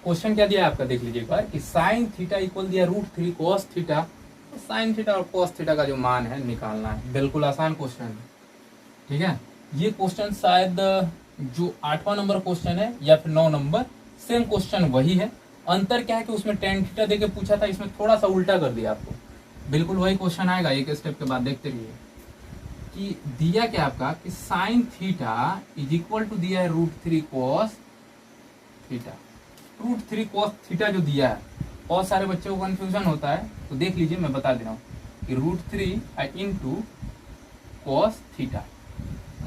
Question क्या दिया है आपका, देख लीजिए एक बार कि साइन थीटा इक्वल दिया √3 cos थीटा। तो साइन थीटा और cos थीटा का जो मान है निकालना है। बिल्कुल आसान क्वेश्चन है, ठीक है। ये क्वेश्चन शायद जो 8वां नंबर क्वेश्चन है या फिर 9 नंबर, सेम क्वेश्चन वही है। अंतर क्या है कि उसमें tan थीटा देके पूछा था, इसमें थोड़ा सा उल्टा कर दिया आपको। बिल्कुल वही क्वेश्चन आएगा, एक स्टेप के बाद देखते रहिए कि दिया क्या आपका कि sine theta is equal to दिया है √3 cos थीटा। √3 cos थीटा जो दिया है, बहुत सारे बच्चों को कंफ्यूजन होता है, तो देख लीजिए मैं बता दे रहा हूँ कि √3 इंटू cos थीटा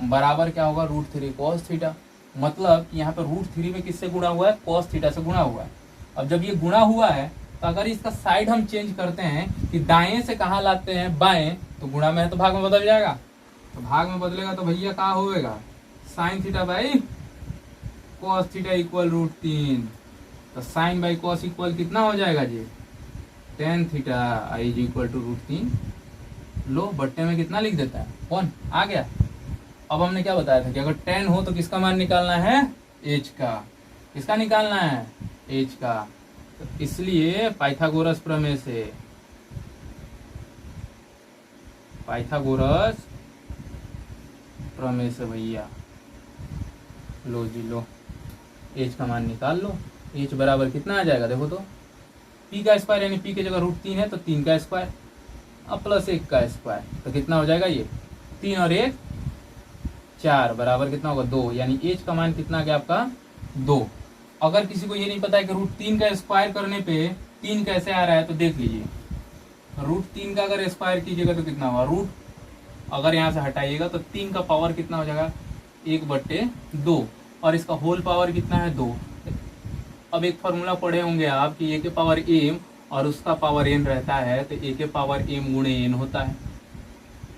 बराबर क्या होगा, √3 cos थीटा। मतलब कि यहाँ पे √3 में किससे गुणा हुआ है, cos थीटा से गुणा हुआ है। अब जब ये गुणा हुआ है तो अगर इसका साइड हम चेंज करते हैं कि दाएं से कहाँ लाते हैं बाएं, तो गुणा में है तो भाग में बदल जाएगा। तो भाग में बदलेगा तो भैया कहाँ होएगा, sine theta by cos theta equal √3। तो साइन बाई cos इक्वल कितना हो जाएगा जी, tan theta is equal to √3। लो बट्टे में कितना लिख देता है, कौन आ गया। अब हमने क्या बताया था कि अगर tan हो तो किसका मान निकालना है, h का। किसका निकालना है, h का। तो इसलिए पाइथागोरस प्रमेय से, पाइथागोरस प्रमेय से भैया लो जी लो, h का मान निकाल लो। h बराबर कितना आ जाएगा, देखो तो p का स्क्वायर यानी p की जगह √3 है तो 3 का स्क्वायर अब प्लस 1 का स्क्वायर, तो कितना हो जाएगा ये 3 और 1 4 बराबर कितना होगा 2, यानी h का मान कितना आ गया आपका 2। अगर किसी को ये नहीं पता है कि √3 का स्क्वायर करने पे 3 कैसे आ रहा है, तो देख लीजिए √3 का अगर स्क्वायर कीजिएगा तो कितना होगा, रूट अगर यहाँ से हटाइएगा तो 3 का पावर कितना हो जाएगा 1/2 और इसका होल पावर कितना है 2। अब एक फॉर्मूला पढ़े होंगे आप कि a के पावर m और उसका पावर n रहता है, तो a के पावर m गुणे n होता है।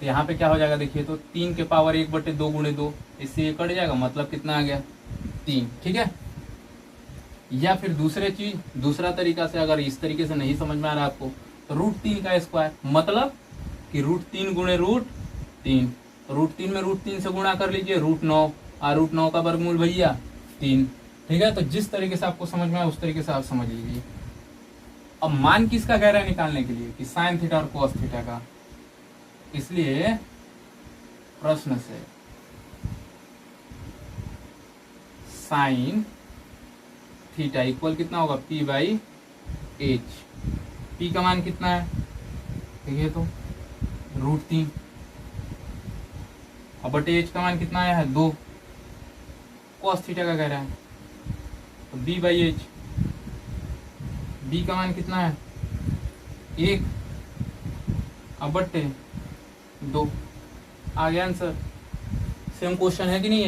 तो यहाँ पे क्या हो जाएगा देखिए, तो 3 के पावर 1/2 गुणे 2, इससे ये कट जाएगा, मतलब कितना आ गया 3, ठीक है। या फिर दूसरा तरीका से, अगर इस तरीके से नहीं समझ में आ रहा आपको, तो √3 का स्क्वायर मतलब कि √3 गुणे √3, √3 में √3 से गुणा कर लीजिए √9 और √9 का वर्गमूल भैया 3, ठीक है। तो जिस तरीके से आपको समझ में आए उस तरीके से आप समझ लीजिए। अब मान किसका कह रहा है निकालने के लिए, कि साइन थीटा और cos थीटा का। इसलिए प्रश्न से साइन थीटा इक्वल कितना होगा p/h। p का मान कितना है देखिए तो √3, अब बटे h का मान कितना आया है 2, cos थीटा का कह रहा है तो b/h। b का मान कितना है 1, अब बटे 2, आ गया आंसर। सेम क्वेश्चन है कि नहीं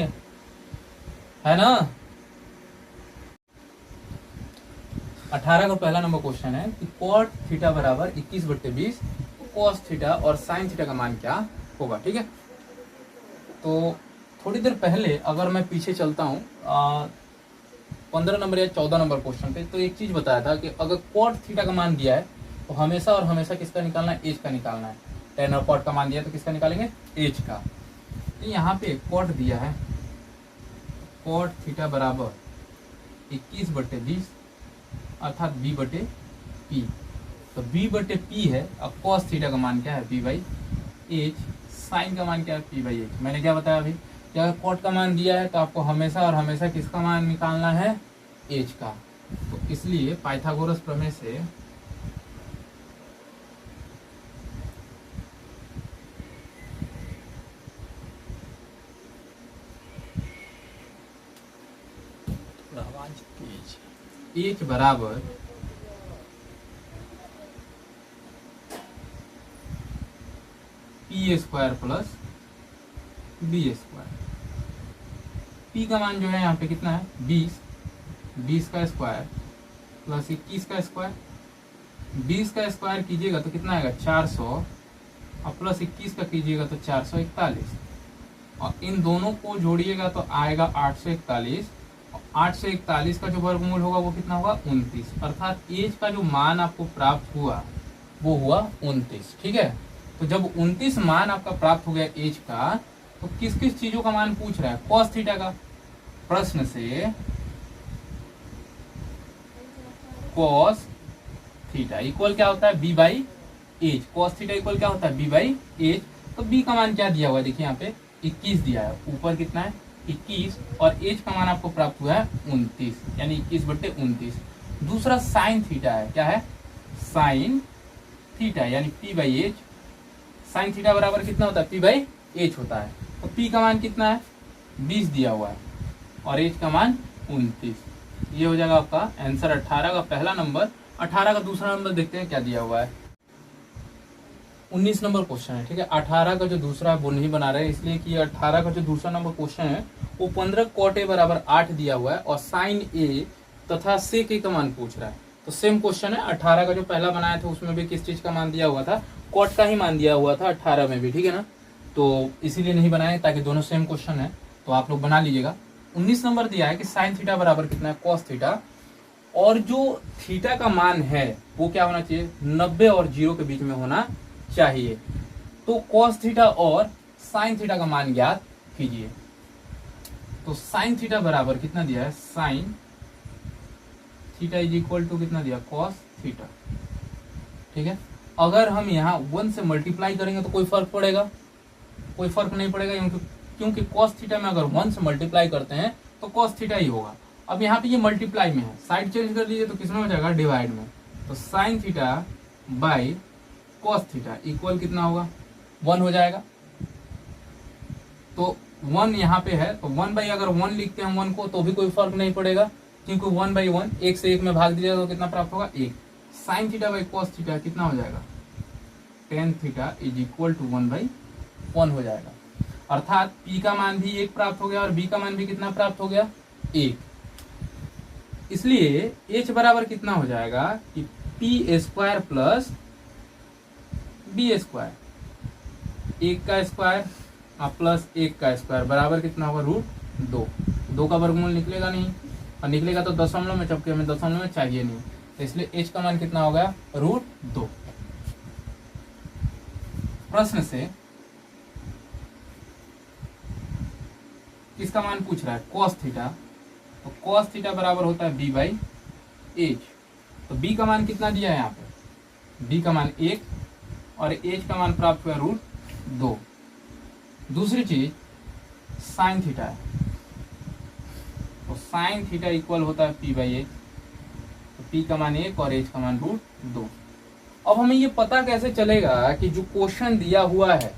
है ना। 18 का पहला नंबर क्वेश्चन है कि cot थीटा बराबर 21/20, cos थीटा और sin थीटा का मान क्या होगा, ठीक है। तो थोड़ी देर पहले अगर मैं पीछे चलता हूँ 15 नंबर या 14 नंबर क्वेश्चन पे, तो एक चीज बताया था कि अगर cot थीटा का मान दिया है तो हमेशा और हमेशा किसका निकालना है, h का निकालना है। tan और cot का मान दिया है तो किसका निकालेंगे, h का। तो यहाँ पे cot दिया है, cot थीटा बराबर 21/20 अर्थात b/p। तो b/p है। अब cos थीटा का मान क्या है p/h, साइन का मान क्या है p/h। मैंने क्या बताया अभी कि अगर cot का मान दिया है तो आपको हमेशा और हमेशा किसका मान निकालना है, h का। तो इसलिए पाइथागोरस प्रमेय से h बराबर p² प्लस b²। p का मान जो है यहाँ पे कितना है 20 का स्क्वायर प्लस 21 का स्क्वायर। 20 का स्क्वायर कीजिएगा तो कितना आएगा 400 और प्लस 21 का कीजिएगा तो 441, और इन दोनों को जोड़िएगा तो आएगा 841। 841 का जो वर्गमूल होगा वो कितना होगा 29, अर्थात एज का जो मान आपको प्राप्त हुआ वो हुआ 29, ठीक है। तो जब 29 मान आपका प्राप्त हो गया एज का, तो किस किस चीजों का मान पूछ रहा है, cos थीटा का। प्रश्न से कॉस थीटा इक्वल क्या होता है B by H. Cos theta equal क्या होता है बी बाई एच। तो बी का मान क्या दिया हुआ है देखिए यहाँ पे 21 दिया है, ऊपर कितना है 21 और एच का मान आपको प्राप्त हुआ है 29 यानी 21/29। दूसरा साइन थीटा है, क्या है साइन थीटा यानी P by H. Sign theta बराबर कितना होता है पी बाई एच होता है। तो पी का मान कितना है 20 दिया हुआ है और एच का मान 29। ये हो जाएगा आपका आंसर 18 का पहला नंबर। 18 का दूसरा नंबर देखते हैं क्या दिया हुआ है। 19 नंबर क्वेश्चन है, ठीक है। 18 का जो दूसरा वो नहीं बना रहे इसलिए कि 18 का जो दूसरा नंबर क्वेश्चन है वो 15 कॉट ए बराबर 8 दिया हुआ है और साइन ए तथा सेक ए का मान पूछ रहा है। तो सेम क्वेश्चन है, 18 का जो पहला बनाया था उसमें भी किस चीज का मान दिया हुआ था, कॉट का ही मान दिया हुआ था 18 में भी, ठीक है ना। तो इसीलिए नहीं बनाए ताकि दोनों सेम क्वेश्चन है, तो आप लोग बना लीजिएगा। 19 नंबर दिया है कि साइन थीटा बराबर कितना है कॉस थीटा और जो थीटा का मान है वो क्या होना चाहिए 90 और 0 के बीच में होना चाहिए। तो कॉस थीटा और साइन थीटा का मान ज्ञात कीजिए। तो साइन थीटा बराबर कितना दिया है sine theta is equal to कितना दिया कॉस थीटा, ठीक है। अगर हम यहाँ 1 से मल्टीप्लाई करेंगे तो कोई फर्क पड़ेगा, कोई फर्क नहीं पड़ेगा क्योंकि कॉस थीटा में अगर 1 से मल्टीप्लाई करते हैं तो कॉस थीटा ही होगा। अब यहाँ पे ये मल्टीप्लाई में है, साइड चेंज कर लीजिए तो किसमें हो जाएगा डिवाइड में। तो sine theta by cos theta equal कितना होगा 1 हो जाएगा। तो 1 यहाँ पे है तो 1 बाई अगर 1 लिखते हैं 1 को तो भी कोई फर्क नहीं पड़ेगा क्योंकि 1 बाई 1 1 से 1 में भाग दीजिएगा तो कितना प्राप्त होगा 1। Sine theta by cos theta कितना हो जाएगा tan theta is equal to 1 by 1 हो जाएगा। अर्थात P का मान भी 1 प्राप्त हो गया और B का मान भी कितना प्राप्त हो गया 1। इसलिए H बराबर कितना हो जाएगा कि P square plus B square, 1 का स्क्वायर प्लस 1 का स्क्वायर बराबर कितना होगा √2। 2 का वर्गमूल निकलेगा नहीं और निकलेगा तो दशमलव में, जबकि हमें दशमलव में चाहिए नहीं, तो इसलिए H का मान कितना हो गया √2। प्रश्न से किसका मान पूछ रहा है cos थीटा। तो cos थीटा बराबर होता है b बाई एच। तो b का मान कितना दिया है यहाँ पे b का मान 1 और h का मान प्राप्त हुआ √2। दूसरी चीज साइन थीटा है, तो साइन थीटा इक्वल होता है p बाई एच। तो p का मान 1 और h का मान √2। अब हमें ये पता कैसे चलेगा कि जो क्वेश्चन दिया हुआ है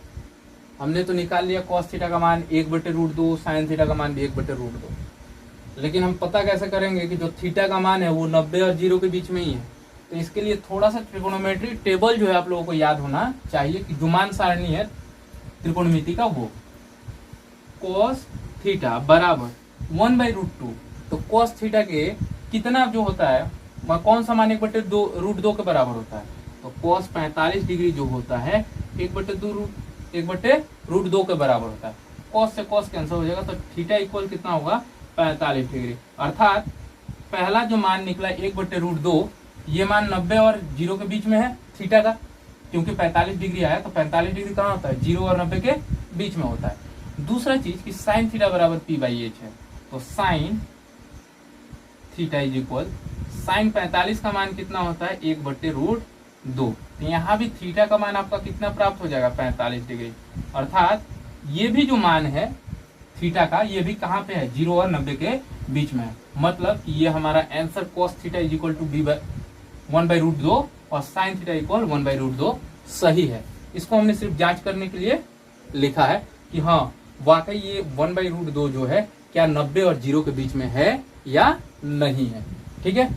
हमने तो निकाल लिया cos थीटा का मान 1/√2, साइन थीटा का मान भी 1/√2, लेकिन हम पता कैसे करेंगे कि जो थीटा का मान है वो 90 और 0 के बीच में ही है। तो इसके लिए थोड़ा सा त्रिकोणोमेट्री टेबल जो है आप लोगों को याद होना चाहिए कि जुमान सारणी है त्रिकोणमिति का वो cos थीटा बराबर 1/√2। तो cos थीटा के कितना जो होता है वह कौन सा मान 1/2 के बराबर होता है। तो cos 45 डिग्री जो होता है 1/√2 के बराबर होता है। cos से cos कैंसिल हो जाएगा तो थीटा इक्वल कितना होगा 45 डिग्री। अर्थात पहला जो मान निकला 1/√2 ये मान 90 और 0 के बीच में है थीटा का, क्योंकि 45 डिग्री आया तो 45 डिग्री कहाँ होता है 0 और 90 के बीच में होता है। दूसरा चीज कि साइन थीटा बराबर p बाई एच है। तो sine theta is equal sine 45 का मान कितना होता है 1/√2। तो यहाँ भी थीटा का मान आपका कितना प्राप्त हो जाएगा 45 डिग्री। अर्थात ये भी जो मान है थीटा का ये भी कहाँ पे है 0 और 90 के बीच में है। मतलब कि ये हमारा answer cos theta is equal to 1/√2 और साइन थीटा इक्वल 1/√2 सही है। इसको हमने सिर्फ जांच करने के लिए लिखा है कि हाँ वाकई ये 1/√2 जो है क्या 90 और 0 के बीच में है या नहीं है, ठीक है।